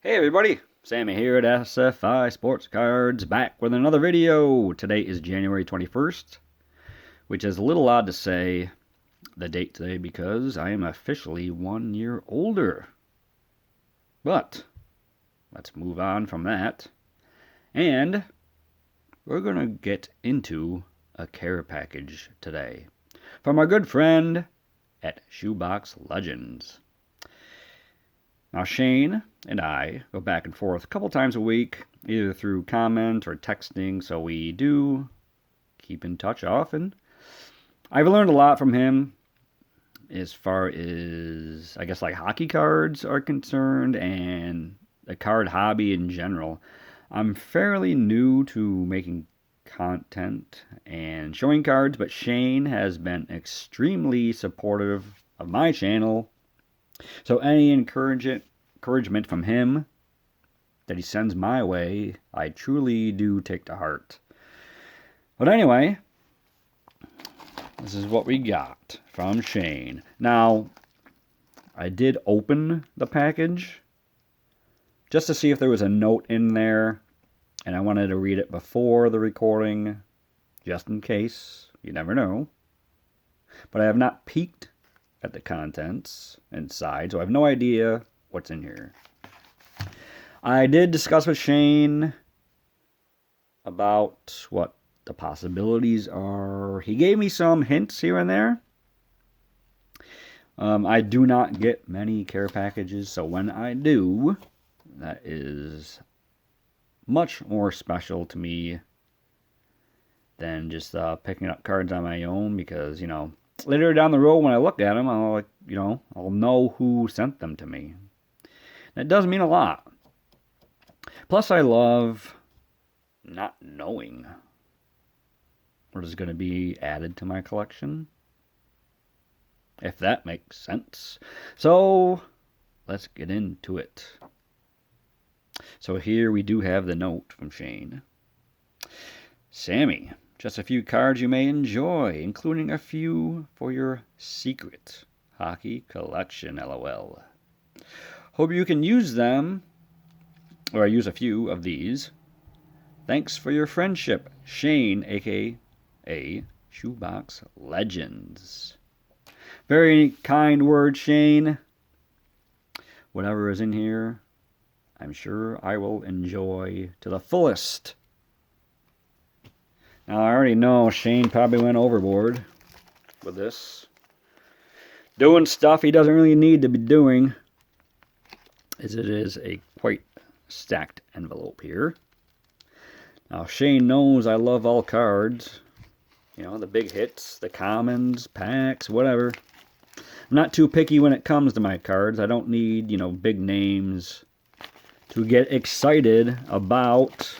Hey everybody, Sammy here at SFI Sports Cards, back with another video. Today is January 21st, which is a little odd to say the date today because I am officially 1 year older. But let's move on from that, and we're going to get into a care package today from our good friend at Shoebox Legends. Now, Shane and I go back and forth a couple times a week, either through comment or texting, so we do keep in touch often. I've learned a lot from him as far as, I guess, like hockey cards are concerned and the card hobby in general. I'm fairly new to making content and showing cards, but Shane has been extremely supportive of my channel. So any encouragement from him that he sends my way, I truly do take to heart. But anyway, this is what we got from Shane. Now, I did open the package just to see if there was a note in there, and I wanted to read it before the recording, just in case. You never know. But I have not peeked at the contents inside, so I have no idea what's in here. I did discuss with Shane about what the possibilities are. He gave me some hints here and there. I do not get many care packages, so when I do, that is much more special to me than just picking up cards on my own, because, you know, later down the road when I look at them, I'll know who sent them to me. That does mean a lot. Plus, I love not knowing what is going to be added to my collection, if that makes sense. So, let's get into it. So here we do have the note from Shane. Sammy, just a few cards you may enjoy, including a few for your secret hockey collection, LOL. Hope you can use them, or use a few of these. Thanks for your friendship, Shane, aka Shoebox Legends. Very kind words, Shane. Whatever is in here, I'm sure I will enjoy to the fullest. Now, I already know Shane probably went overboard with this, doing stuff he doesn't really need to be doing, as it is a quite stacked envelope here. Now, Shane knows I love all cards. You know, the big hits, the commons, packs, whatever. I'm not too picky when it comes to my cards. I don't need, big names to get excited about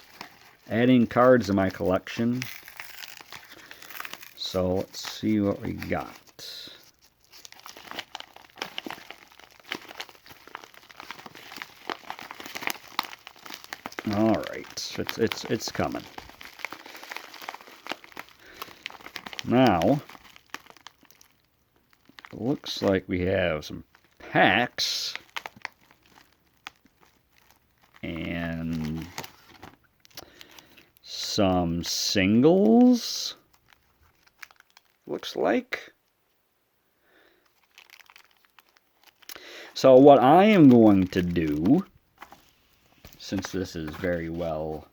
adding cards to my collection. So, let's see what we got. All right, it's coming. Now, it looks like we have some packs and some singles. Looks like. So what I am going to do, since this is very well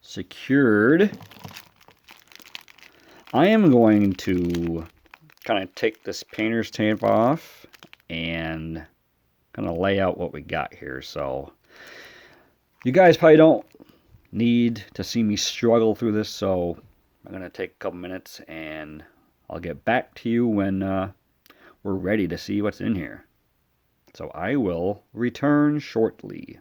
secured, I am going to kind of take this painter's tape off and kind of lay out what we got here. So you guys probably don't need to see me struggle through this, so I'm going to take a couple minutes and I'll get back to you when we're ready to see what's in here. So I will return shortly.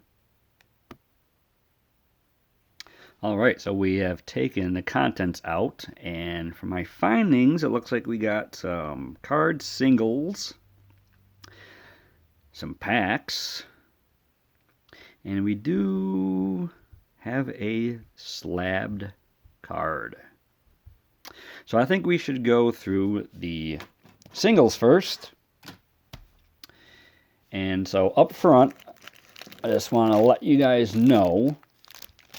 Alright, so we have taken the contents out, and for my findings, it looks like we got some card singles, some packs, and we do have a slabbed card. So I think we should go through the singles first. And so up front, I just want to let you guys know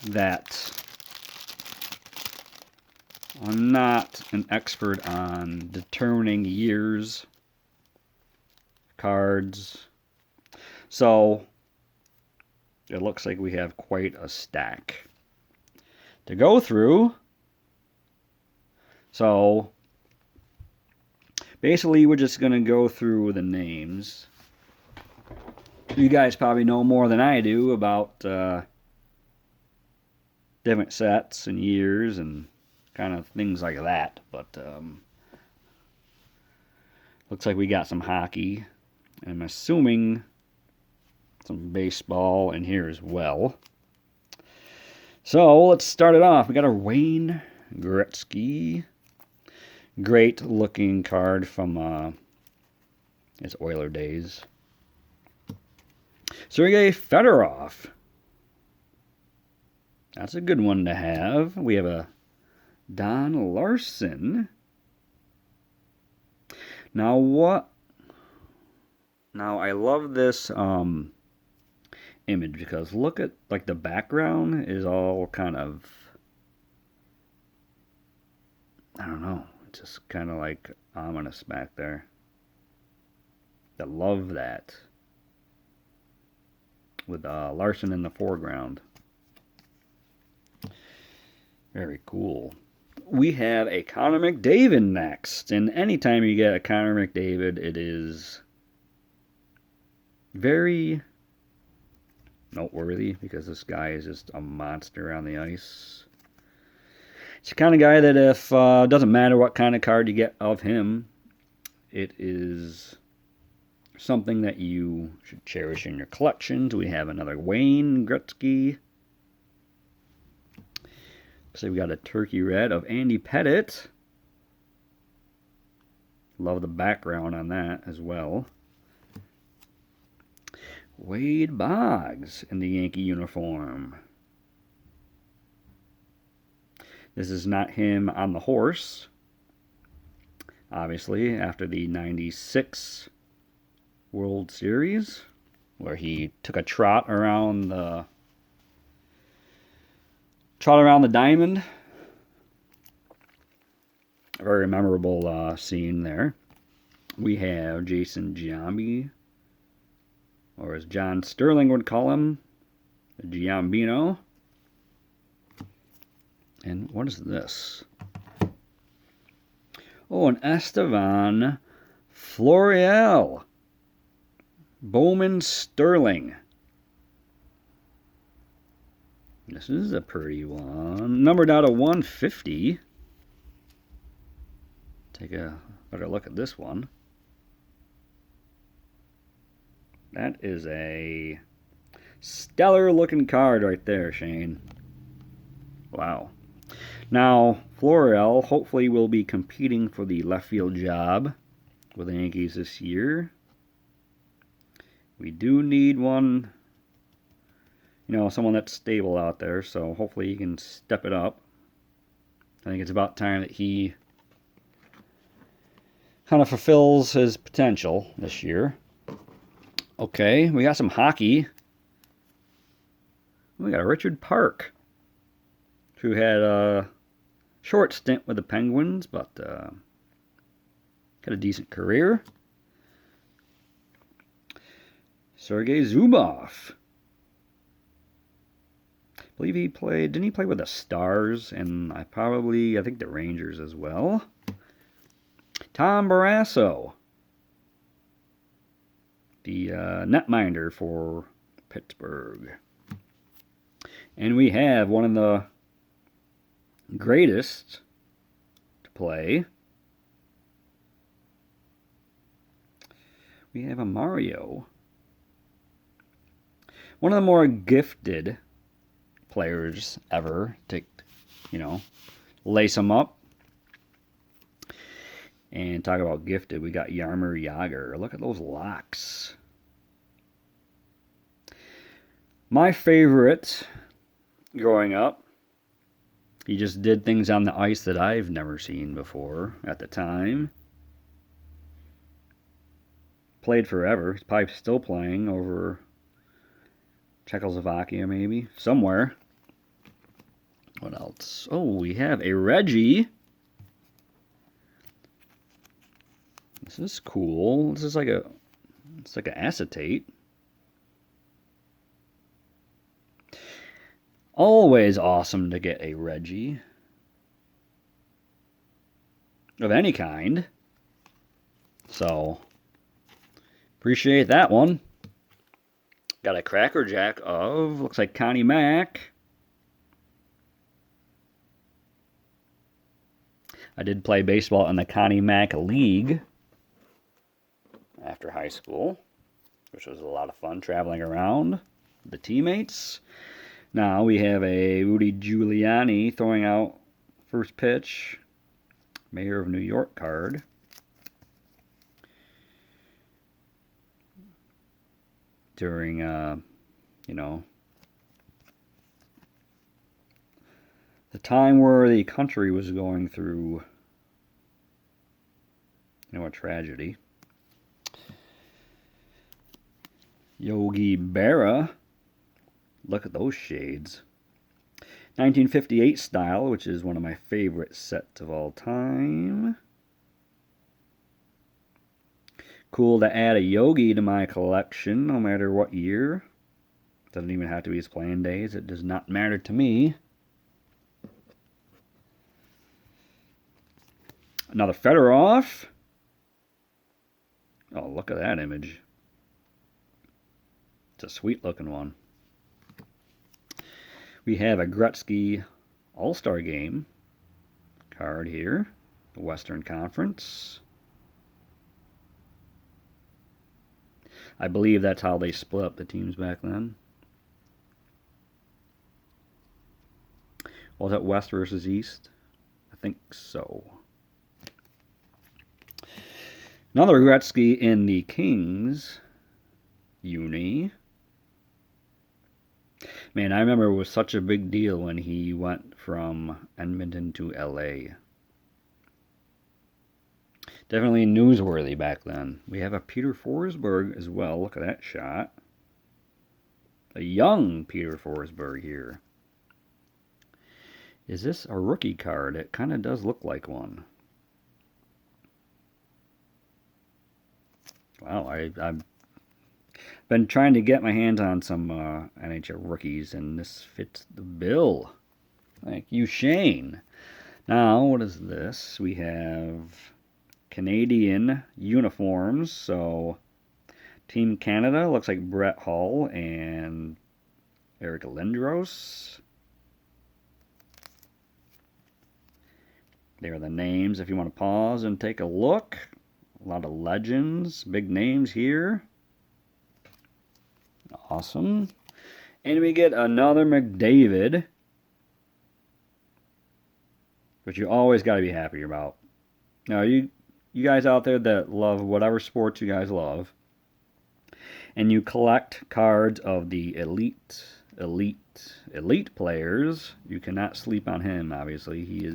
that I'm not an expert on determining years, cards. So it looks like we have quite a stack to go through. So basically we're just going to go through the names. You guys probably know more than I do about different sets and years and kind of things like that. But looks like we got some hockey. I'm assuming some baseball in here as well. So let's start it off. We got a Wayne Gretzky. Great looking card from his Oiler days. Sergei Fedorov. That's a good one to have. We have a Don Larson. Now what? Now I love this image because look at, like, the background is all kind of, I don't know, just kind of like ominous back there. I love that. With Larson in the foreground. Very cool. We have a Connor McDavid next. And anytime you get a Connor McDavid, it is very noteworthy because this guy is just a monster on the ice. It's the kind of guy that if doesn't matter what kind of card you get of him, it is something that you should cherish in your collections. We have another Wayne Gretzky. So we got a turkey red of Andy Pettitte. Love the background on that as well. Wade Boggs in the Yankee uniform. This is not him on the horse. Obviously, after the 96 World Series, where he took a trot around the diamond. A very memorable scene there. We have Jason Giambi, or as John Sterling would call him, Giambino. And what is this? Oh, an Estevan Florial. Bowman Sterling. This is a pretty one. Numbered out of 150. Take a better look at this one. That is a stellar looking card right there, Shane. Wow. Now, Florial hopefully will be competing for the left field job with the Yankees this year. We do need one, you know, someone that's stable out there, so hopefully he can step it up. I think it's about time that he kind of fulfills his potential this year. Okay, we got some hockey. We got a Richard Park, who had a short stint with the Penguins, but got a decent career. Sergei Zubov. I believe he played, didn't he play with the Stars? And I think the Rangers as well. Tom Barrasso. The netminder for Pittsburgh. And we have one of the greatest to play. We have a Mario. One of the more gifted players ever to, you know, lace them up. And talk about gifted, we got Jaromir Jagr. Look at those locks. My favorite growing up, he just did things on the ice that I've never seen before at the time. Played forever. He's probably still playing over Czechoslovakia, maybe. Somewhere. What else? Oh, we have a Reggie. This is cool. This is like a... It's like an acetate. Always awesome to get a Reggie. Of any kind. So, appreciate that one. Got a Cracker Jack of, looks like Connie Mack. I did play baseball in the Connie Mack League after high school, which was a lot of fun traveling around with the teammates. Now we have a Rudy Giuliani throwing out first pitch, Mayor of New York card. During, you know, the time where the country was going through, you know, a tragedy. Yogi Berra. Look at those shades. 1958 style, which is one of my favorite sets of all time. Cool to add a Yogi to my collection, no matter what year. Doesn't even have to be his playing days. It does not matter to me. Another Fedorov. Oh, look at that image. It's a sweet looking one. We have a Gretzky All-Star Game card here. The Western Conference. I believe that's how they split up the teams back then. Was it West versus East? I think so. Another Gretzky in the Kings uni. Man, I remember it was such a big deal when he went from Edmonton to LA. Definitely newsworthy back then. We have a Peter Forsberg as well. Look at that shot. A young Peter Forsberg here. Is this a rookie card? It kind of does look like one. Wow, I've been trying to get my hands on some NHL rookies, and this fits the bill. Thank you, Shane. Now, what is this? We have Canadian uniforms. So, Team Canada looks like Brett Hull and Eric Lindros. There are the names if you want to pause and take a look. A lot of legends, big names here. Awesome. And we get another McDavid, which you always got to be happy about. Now, you guys out there that love whatever sports you guys love, and you collect cards of the elite players, you cannot sleep on him, obviously. He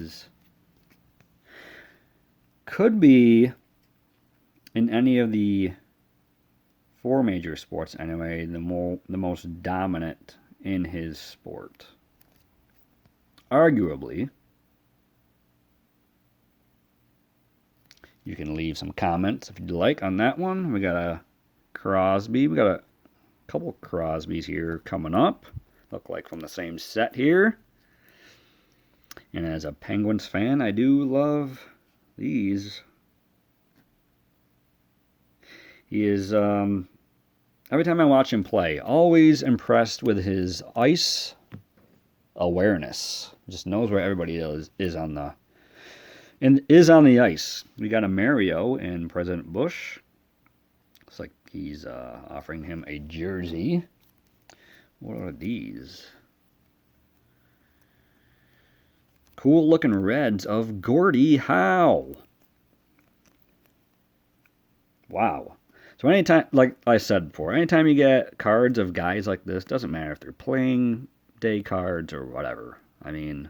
could be in any of the four major sports anyway, the most dominant in his sport. Arguably. You can leave some comments if you'd like on that one. We got a Crosby. We got a couple Crosbys here coming up. Look like from the same set here. And as a Penguins fan, I do love these. He is, every time I watch him play, always impressed with his ice awareness. Just knows where everybody is on the ice. We got a Mario and President Bush. Looks like he's offering him a jersey. What are these? Cool looking reds of Gordie Howe. Wow. So anytime, like I said before, anytime you get cards of guys like this, doesn't matter if they're playing day cards or whatever. I mean,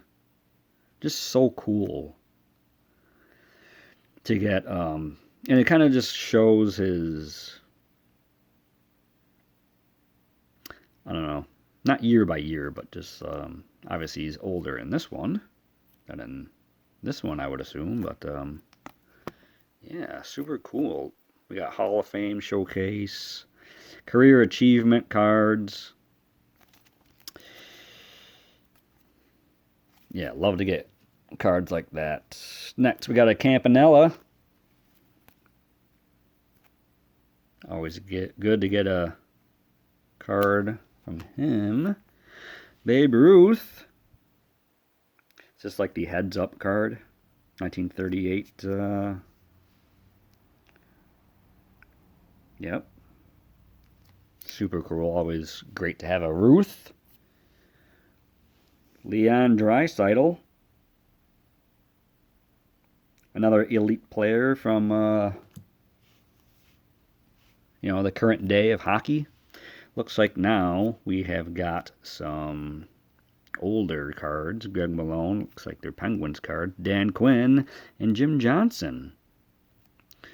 just so cool to get, and it kind of just shows his I don't know, not year by year, but just obviously he's older in this one than in this one, I would assume. But yeah, super cool. We got Hall of Fame showcase, career achievement cards. Yeah, love to get cards like that. Next, we got a Campanella. Always good to get a card from him. Babe Ruth. It's just like the heads up card. 1938. Yep. Super cool. Always great to have a Ruth. Leon Draisaitl. Another elite player from, the current day of hockey. Looks like now we have got some older cards. Greg Malone, looks like they're Penguins card. Dan Quinn and Jim Johnson.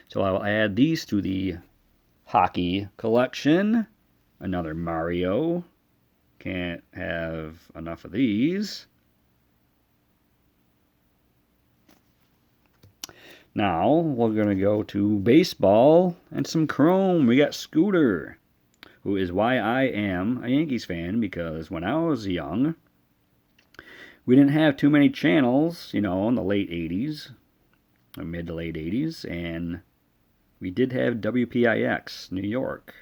So I'll add these to the hockey collection. Another Mario. Can't have enough of these. Now we're going to go to baseball and some chrome. We got Scooter, who is why I am a Yankees fan, because when I was young, we didn't have too many channels, in the late 80s, or mid to late 80s, and we did have WPIX New York.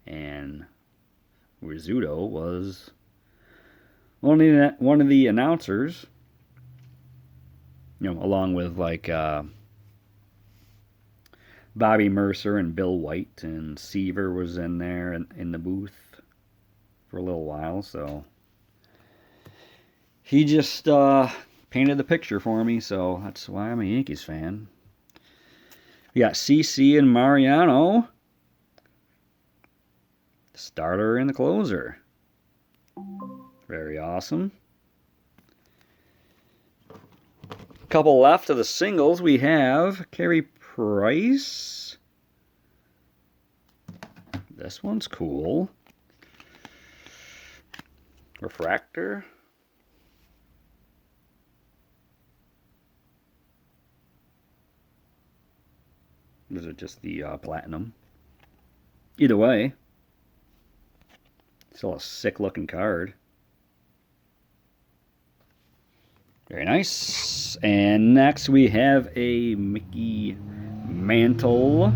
And Rizzuto was one of the announcers, along with like Bobby Mercer and Bill White, and Seaver was in there in the booth for a little while, so he just painted the picture for me, so that's why I'm a Yankees fan. We got CC and Mariano, starter and the closer. Very awesome. Couple left of the singles. We have Carey Price. This one's cool. Refractor. Is it just the platinum? Either way, still a sick looking card. Very nice. And next we have a Mickey Mantle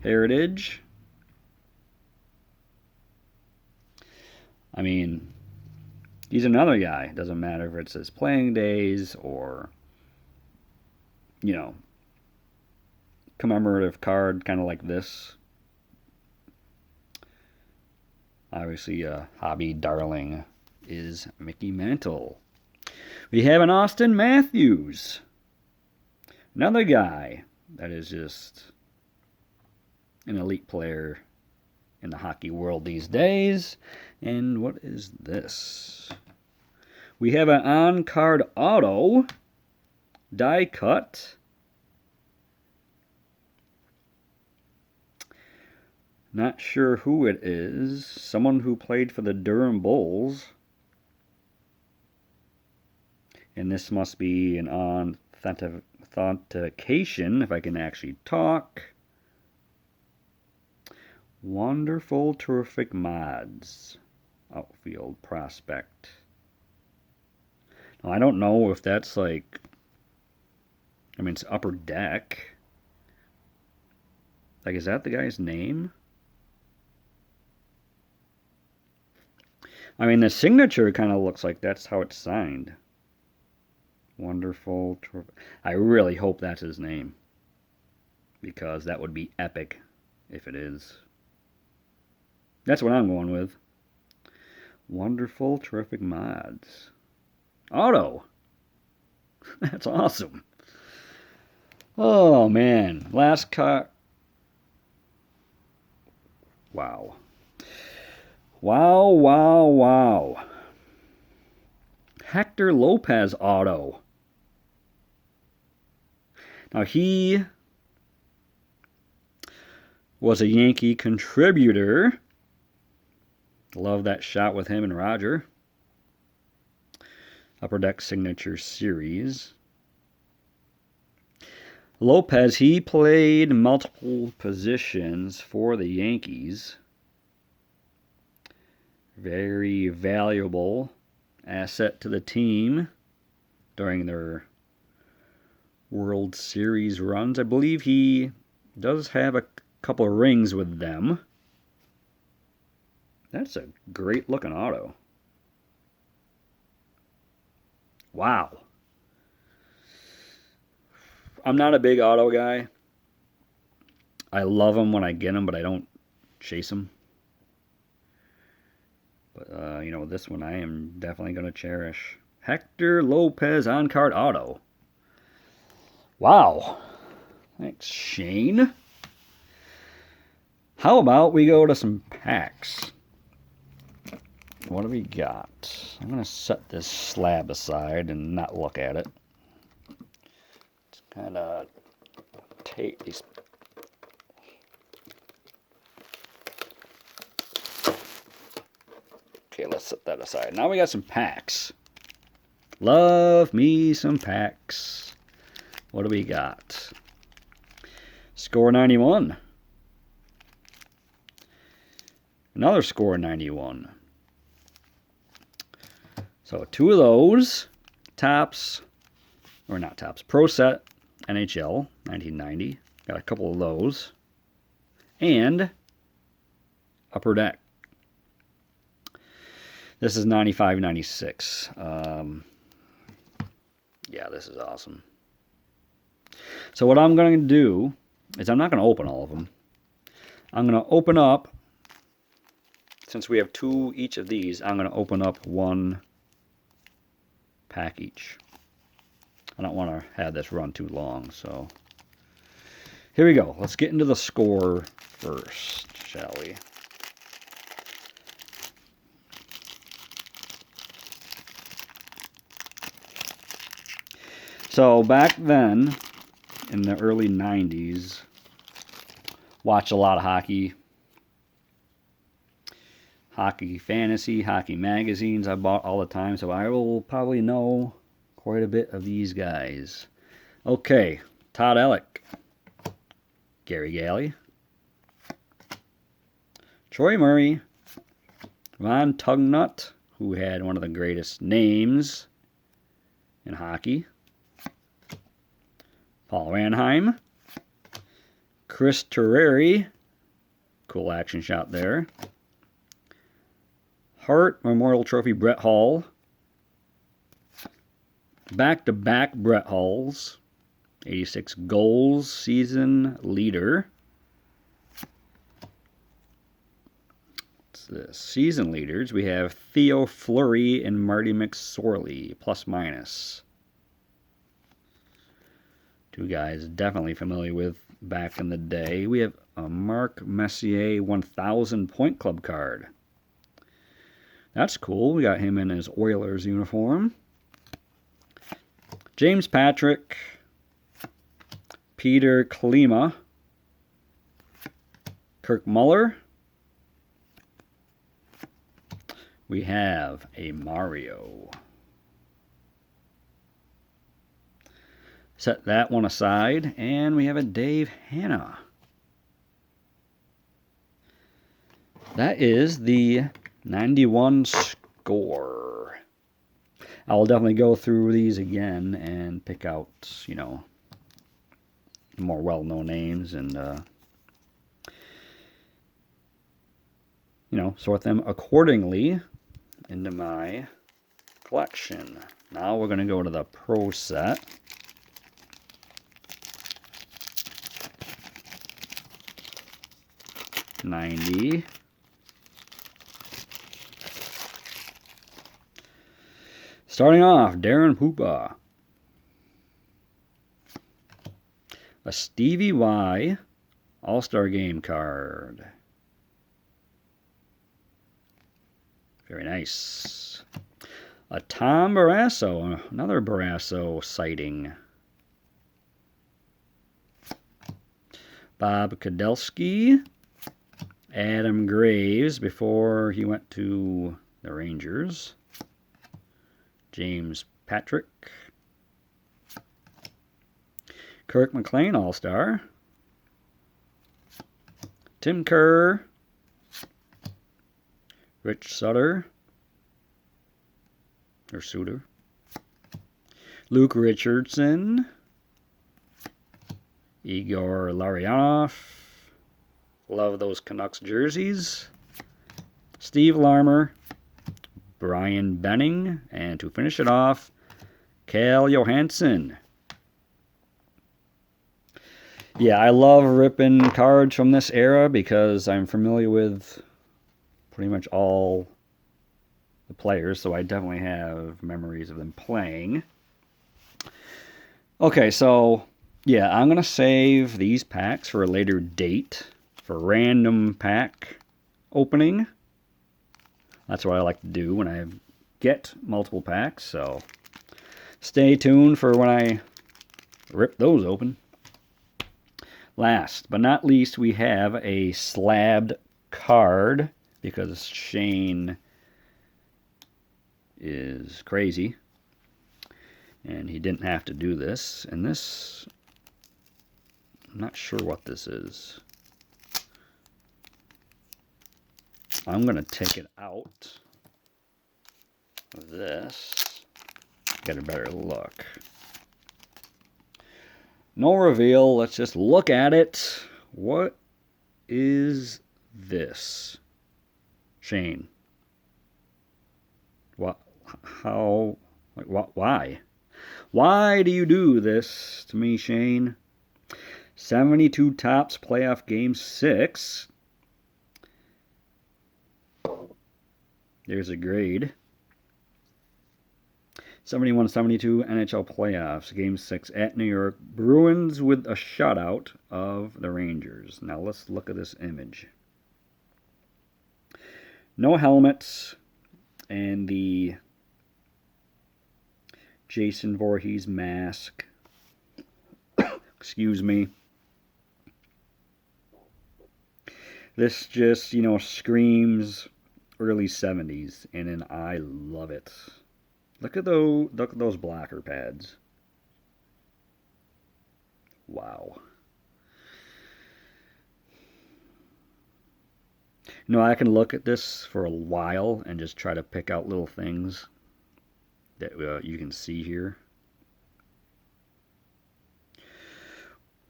Heritage. I mean, he's another guy. Doesn't matter if it's his playing days or, commemorative card, kind of like this. Obviously, a hobby darling is Mickey Mantle. We have an Austin Matthews. Another guy that is just an elite player in the hockey world these days. And what is this? We have an on-card auto die cut. Not sure who it is. Someone who played for the Durham Bulls. And this must be an authentication, if I can actually talk. Wonderful, terrific mods. Outfield prospect. Now, I don't know if that's like, it's Upper Deck. Like, is that the guy's name? The signature kind of looks like that's how it's signed. Wonderful. I really hope that's his name, because that would be epic if it is. That's what I'm going with. Wonderful, terrific mods. Auto. That's awesome. Oh, man. Last cut. Wow. Wow, wow, wow. Hector Lopez auto. Now, he was a Yankee contributor Love that shot with him and Roger. Upper Deck Signature Series. Lopez, he played multiple positions for the Yankees. Very valuable asset to the team during their World Series runs. I believe he does have a couple of rings with them. That's a great looking auto. Wow. I'm not a big auto guy. I love them when I get them, but I don't chase them. But, you know, this one I am definitely going to cherish. Hector Lopez on-card auto. Wow. Thanks, Shane. How about we go to some packs? What do we got? I'm going to set this slab aside and not look at it. Just kind of take these. Okay, let's set that aside. Now we got some packs. Love me some packs. What do we got? Score 91. Another score 91. So 2 of those. Topps, or not Topps, Pro Set NHL 1990. Got a couple of those. And Upper Deck. This is 95-96. Yeah, this is awesome. So what I'm going to do is I'm not going to open all of them. I'm going to open up, since we have 2 each of these, I'm going to open up 1 pack each. I don't want to have this run too long, so here we go. Let's get into the score first, shall we? So back then, in the early 90s, watched a lot of hockey. Hockey Fantasy, Hockey Magazines I bought all the time, so I will probably know quite a bit of these guys. Okay, Todd Ellick, Gary Galley, Troy Murray, Ron Tugnut, who had one of the greatest names in hockey, Paul Ranheim, Chris Terreri, cool action shot there, Hart Memorial Trophy Brett Hull, back-to-back Brett Hulls, 86 goals, season leader. What's this? Season leaders, we have Theo Fleury and Marty McSorley, plus minus. 2 guys definitely familiar with back in the day. We have a Mark Messier 1000 Point Club card. That's cool. We got him in his Oilers uniform. James Patrick, Peter Klima, Kirk Muller. We have a Mario. Set that one aside, and we have a Dave Hanna. That is the 91 score. I'll definitely go through these again and pick out, you know, more well-known names and, you know, sort them accordingly into my collection. Now we're going to go to the Pro Set. '90. Starting off, Darren Hoopa. A Stevie Y All-Star Game card. Very nice. A Tom Barrasso, another Barrasso sighting. Bob Kudelski. Adam Graves before he went to the Rangers. James Patrick. Kirk McLean, All-Star. Tim Kerr. Rich Sutter. Or Suter. Luke Richardson. Igor Larionov. Love those Canucks jerseys. Steve Larmer. Brian Benning. And to finish it off, Cal Johansson. Yeah, I love ripping cards from this era because I'm familiar with pretty much all the players, so I definitely have memories of them playing. Okay, so yeah, I'm going to save these packs for a later date for random pack opening. That's what I like to do when I get multiple packs, so stay tuned for when I rip those open. Last but not least, we have a slabbed card because Shane is crazy and he didn't have to do this. And this, I'm not sure what this is. I'm going to take it out of this. Get a better look. No reveal. Let's just look at it. What is this? Shane. What? How? Like, what? Why? Why do you do this to me, Shane? 72 Topps Playoff Game 6. There's a grade. 71-72 NHL Playoffs, Game 6 at New York. Bruins with a shutout of the Rangers. Now let's look at this image. No helmets, and the Jason Voorhees mask. Excuse me. This just, screams early 70s, and I love it. Look at those blocker pads. Wow. I can look at this for a while and just try to pick out little things that you can see here.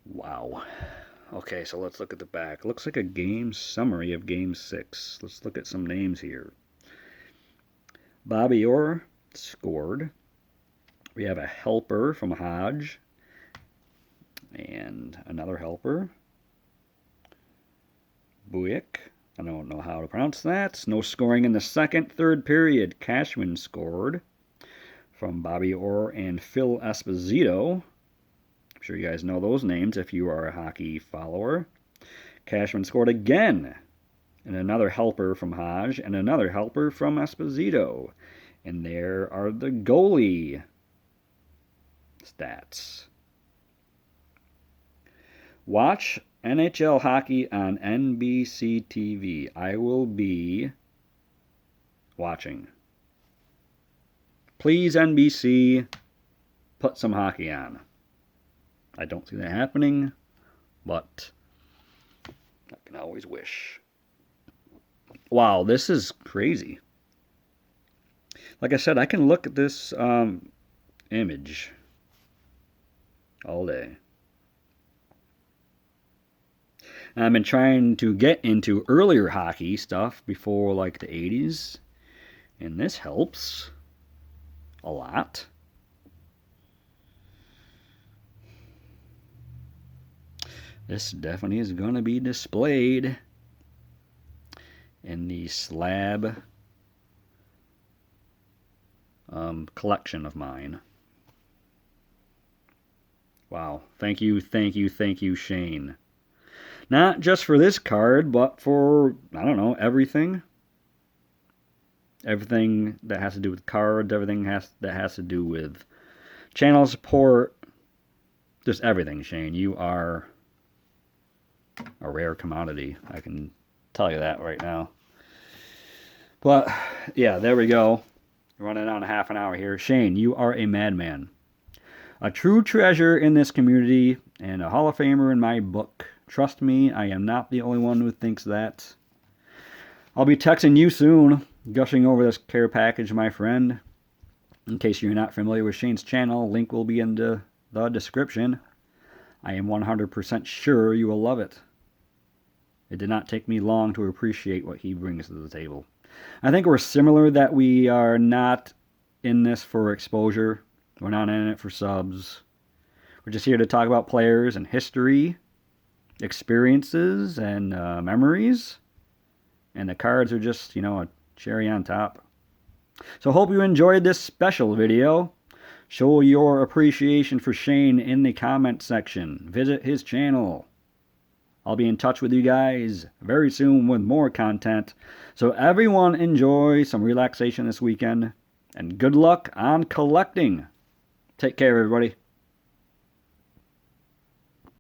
Wow. Okay, so let's look at the back. Looks like a game summary of Game 6. Let's look at some names here. Bobby Orr scored. We have a helper from Hodge. And another helper. Buick. I don't know how to pronounce that. No scoring in the second. Third period, Cashman scored from Bobby Orr and Phil Esposito. I'm sure you guys know those names if you are a hockey follower. Cashman scored again. And another helper from Hodge and another helper from Esposito. And there are the goalie stats. Watch NHL hockey on NBC TV. I will be watching. Please, NBC, put some hockey on. I don't see that happening, but I can always wish. Wow, this is crazy. Like I said, I can look at this image all day. I've been trying to get into earlier hockey stuff before like the 80s, and this helps a lot. This definitely is going to be displayed in the slab collection of mine. Wow. Thank you, Shane. Not just for this card, but for, I don't know, everything. Everything that has to do with cards, everything that has to do with channel support, just everything, Shane. You are a rare commodity. I can tell you that right now. But, yeah, there we go. Running on a half an hour here. Shane, you are a madman. A true treasure in this community and a Hall of Famer in my book. Trust me, I am not the only one who thinks that. I'll be texting you soon, gushing over this care package, my friend. In case you're not familiar with Shane's channel, link will be in the description. I am 100% sure you will love it. It did not take me long to appreciate what he brings to the table. I think we're similar that we are not in this for exposure. We're not in it for subs. We're just here to talk about players and history, experiences, and memories. And the cards are just, a cherry on top. So hope you enjoyed this special video. Show your appreciation for Shane in the comment section. Visit his channel. I'll be in touch with you guys very soon with more content. So everyone enjoy some relaxation this weekend. And good luck on collecting. Take care, everybody.